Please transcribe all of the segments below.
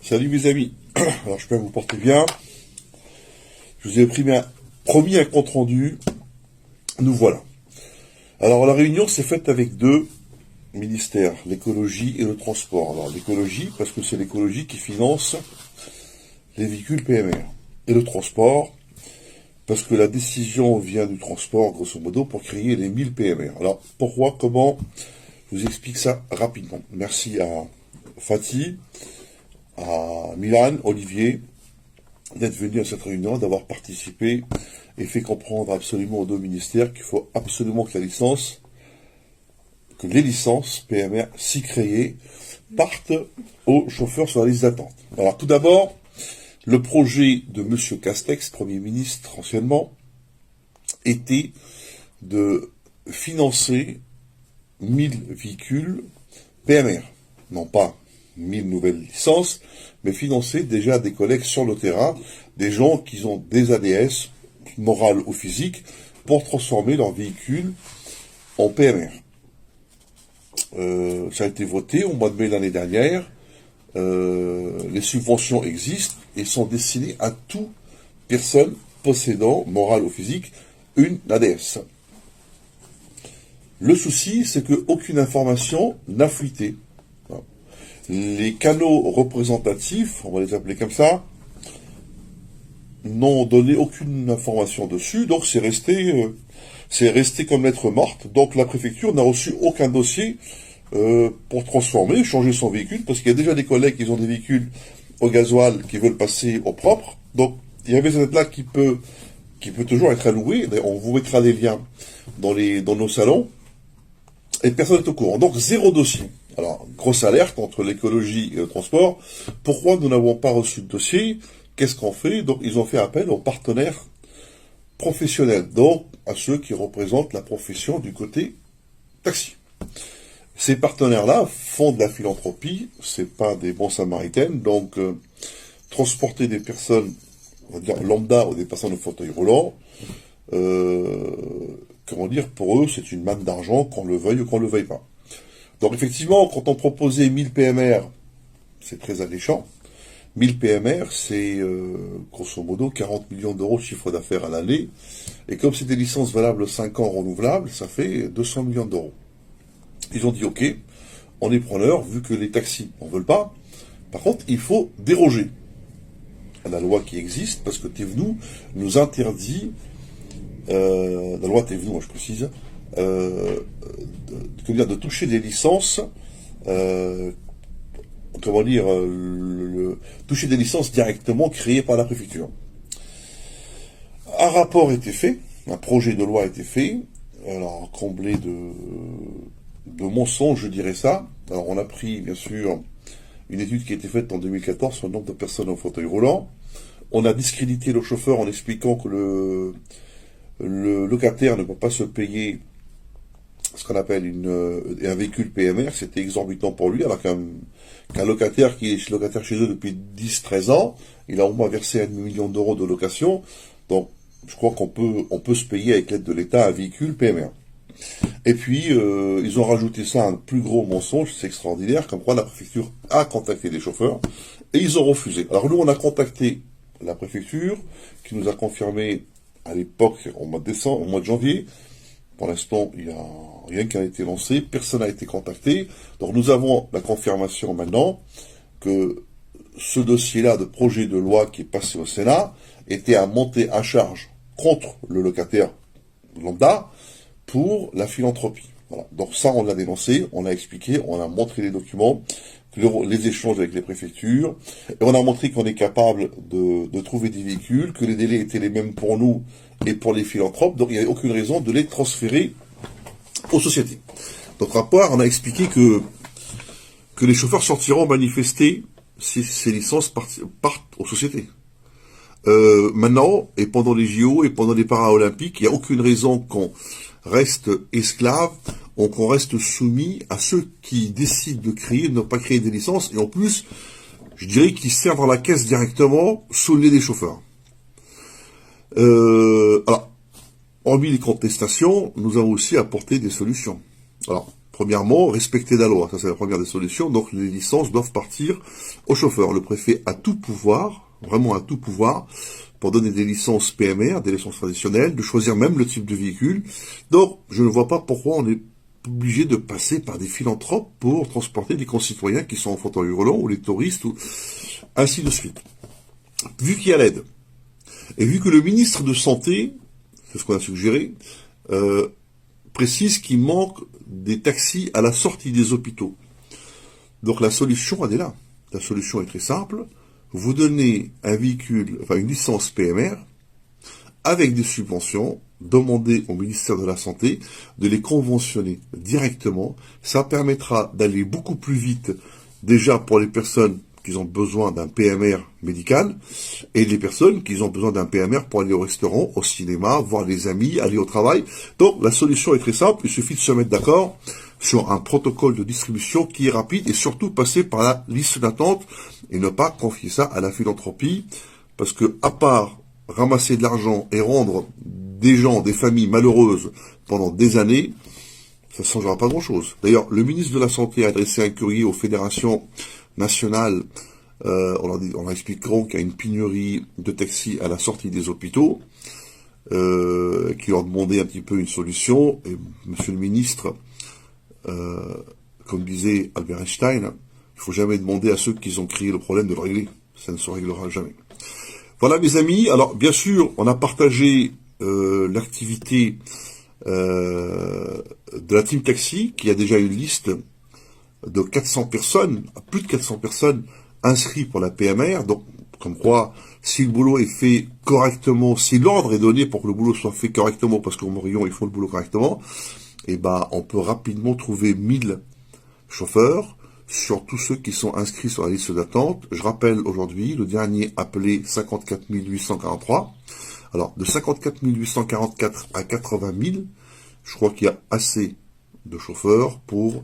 Salut mes amis, alors j'espère que vous portez bien. Je vous ai promis un compte rendu, nous voilà. Alors la réunion s'est faite avec deux ministères, l'écologie et le transport. Alors l'écologie, parce que c'est l'écologie qui finance les véhicules PMR. Et le transport, parce que la décision vient du transport, grosso modo, pour créer les 1000 PMR. Alors pourquoi, comment, je vous explique ça rapidement. Merci à Fatih, à Milan, Olivier, d'être venu à cette réunion, d'avoir participé et fait comprendre absolument aux deux ministères qu'il faut absolument que les licences PMR, si créées, partent aux chauffeurs sur la liste d'attente. Alors tout d'abord, le projet de M. Castex, Premier ministre anciennement, était de financer 1000 véhicules PMR, non pas 1000 nouvelles licences, mais financer déjà des collègues sur le terrain, des gens qui ont des ADS, morales ou physiques, pour transformer leur véhicule en PMR. Ça a été voté au mois de mai l'année dernière. Les subventions existent et sont destinées à toute personne possédant, morale ou physique, une ADS. Le souci, c'est qu'aucune information n'a fuité. Les canaux représentatifs, on va les appeler comme ça, n'ont donné aucune information dessus, donc c'est resté comme lettre morte. Donc la préfecture n'a reçu aucun dossier pour transformer, changer son véhicule, parce qu'il y a déjà des collègues qui ont des véhicules au gasoil qui veulent passer au propre. Donc il y avait cette lettre-là qui peut toujours être allouée. On vous mettra des liens dans nos salons. Et personne n'est au courant. Donc zéro dossier. Alors, grosse alerte entre l'écologie et le transport. Pourquoi nous n'avons pas reçu de dossier? Qu'est-ce qu'on fait? Donc, ils ont fait appel aux partenaires professionnels, donc à ceux qui représentent la profession du côté taxi. Ces partenaires-là font de la philanthropie, c'est pas des bons samaritaines, donc transporter des personnes, on va dire lambda ou des personnes au fauteuil roulant, comment dire, pour eux, c'est une manne d'argent, qu'on le veuille ou qu'on le veuille pas. Donc effectivement, quand on proposait 1000 PMR, c'est très alléchant. 1000 PMR, c'est grosso modo 40 millions d'euros de chiffre d'affaires à l'année. Et comme c'est des licences valables 5 ans renouvelables, ça fait 200 millions d'euros. Ils ont dit ok, on est preneur, vu que les taxis n'en veulent pas. Par contre, il faut déroger à la loi qui existe, parce que Thévenoud nous interdit, la loi Thévenoud, je précise, de toucher des licences, toucher des licences directement créées par la préfecture. Un rapport a été fait, un projet de loi a été fait, alors comblé de mensonges, je dirais ça. Alors on a pris, bien sûr, une étude qui a été faite en 2014 sur le nombre de personnes au fauteuil roulant. On a discrédité le chauffeur en expliquant que le locataire ne peut pas se payer ce qu'on appelle un véhicule PMR, c'était exorbitant pour lui, alors qu'un locataire qui est locataire chez eux depuis 10-13 ans, il a au moins versé 1 million d'euros de location, donc je crois qu'on peut se payer avec l'aide de l'État un véhicule PMR. Et puis, ils ont rajouté ça à un plus gros mensonge, c'est extraordinaire, comme quoi la préfecture a contacté les chauffeurs, et ils ont refusé. Alors nous, on a contacté la préfecture, qui nous a confirmé à l'époque, au mois de janvier. Pour l'instant, il n'y a rien qui a été lancé, personne n'a été contacté. Donc nous avons la confirmation maintenant que ce dossier-là de projet de loi qui est passé au Sénat était à monter à charge contre le locataire lambda pour la philanthropie. Voilà. Donc ça, on l'a dénoncé, on l'a expliqué, on a montré les documents, les échanges avec les préfectures, et on a montré qu'on est capable de trouver des véhicules, que les délais étaient les mêmes pour nous et pour les philanthropes, donc il n'y avait aucune raison de les transférer aux sociétés. Donc rapport, on a expliqué que les chauffeurs sortiront manifester si ces licences partent aux sociétés. Maintenant, et pendant les JO et pendant les Paralympiques, il n'y a aucune raison qu'on reste esclave, ou qu'on reste soumis à ceux qui décident de créer, de ne pas créer des licences, et en plus, je dirais qu'ils servent dans la caisse directement sous le nez des chauffeurs. Alors, hormis les contestations, nous avons aussi apporté des solutions. Alors, Premièrement, respecter la loi, ça c'est la première des solutions, donc les licences doivent partir au chauffeur. Le préfet a tout pouvoir, vraiment a tout pouvoir, pour donner des licences PMR, des licences traditionnelles, de choisir même le type de véhicule. Donc, je ne vois pas pourquoi on est obligé de passer par des philanthropes pour transporter des concitoyens qui sont en fauteuil roulant, ou les touristes, ou ainsi de suite. Vu qu'il y a l'aide, et vu que le ministre de Santé, c'est ce qu'on a suggéré, précise qu'il manque des taxis à la sortie des hôpitaux. Donc la solution, elle est là. La solution est très simple. Vous donnez un véhicule, enfin une licence PMR, avec des subventions, demandez au ministère de la Santé de les conventionner directement. Ça permettra d'aller beaucoup plus vite, déjà pour les personnes qui ont besoin d'un PMR médical, et les personnes qui ont besoin d'un PMR pour aller au restaurant, au cinéma, voir les amis, aller au travail. Donc la solution est très simple, il suffit de se mettre d'accord sur un protocole de distribution qui est rapide, et surtout passer par la liste d'attente, et ne pas confier ça à la philanthropie, parce que à part ramasser de l'argent et rendre des gens, des familles malheureuses pendant des années, ça ne changera pas grand-chose. D'ailleurs, le ministre de la Santé a adressé un courrier aux fédérations nationales, on leur expliqueront qu'il y a une pénurie de taxis à la sortie des hôpitaux, qui leur demandait un petit peu une solution, et monsieur le ministre, comme disait Albert Einstein, il faut jamais demander à ceux qui ont créé le problème de le régler, ça ne se réglera jamais. Voilà mes amis, alors bien sûr, on a partagé l'activité de la Team Taxi, qui a déjà une liste de 400 personnes, plus de 400 personnes inscrites pour la PMR, donc comme quoi, si le boulot est fait correctement, si l'ordre est donné pour que le boulot soit fait correctement, parce qu'au Morillon, ils font le boulot correctement, et ben on peut rapidement trouver 1000 chauffeurs sur tous ceux qui sont inscrits sur la liste d'attente. Je rappelle aujourd'hui, le dernier appelé 54 843. Alors, de 54 844 à 80 000, je crois qu'il y a assez de chauffeurs pour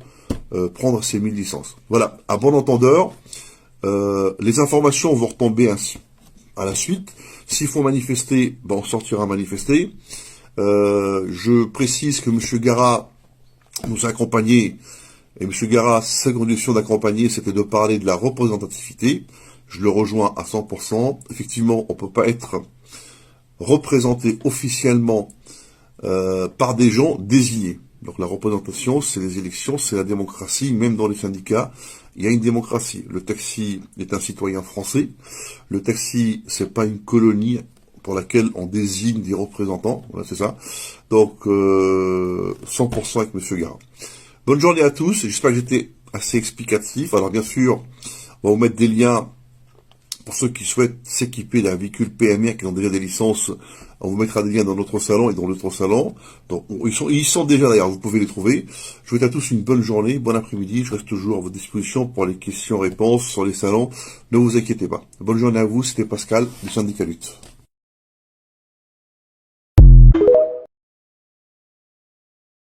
prendre ces 1000 licences. Voilà, à bon entendeur, les informations vont retomber ainsi à la suite. S'il faut manifester, ben on sortira manifester. Je précise que M. Gara nous a accompagnés, et M. Gara, sa condition d'accompagner, c'était de parler de la représentativité. Je le rejoins à 100%. Effectivement, on ne peut pas être représenté officiellement par des gens désignés. Donc la représentation, c'est les élections, c'est la démocratie, même dans les syndicats, il y a une démocratie. Le taxi est un citoyen français. Le taxi, c'est pas une colonie pour laquelle on désigne des représentants. Voilà, c'est ça. Donc 100% avec M. Gara. Bonne journée à tous, j'espère que j'étais assez explicatif. Alors bien sûr, on va vous mettre des liens pour ceux qui souhaitent s'équiper d'un véhicule PMR, qui ont déjà des licences. On vous mettra des liens dans notre salon et dans l'autre salon. Donc ils sont déjà d'ailleurs, vous pouvez les trouver. Je vous souhaite à tous une bonne journée, bon après-midi. Je reste toujours à votre disposition pour les questions-réponses sur les salons. Ne vous inquiétez pas. Bonne journée à vous, c'était Pascal du Syndicat Lutte.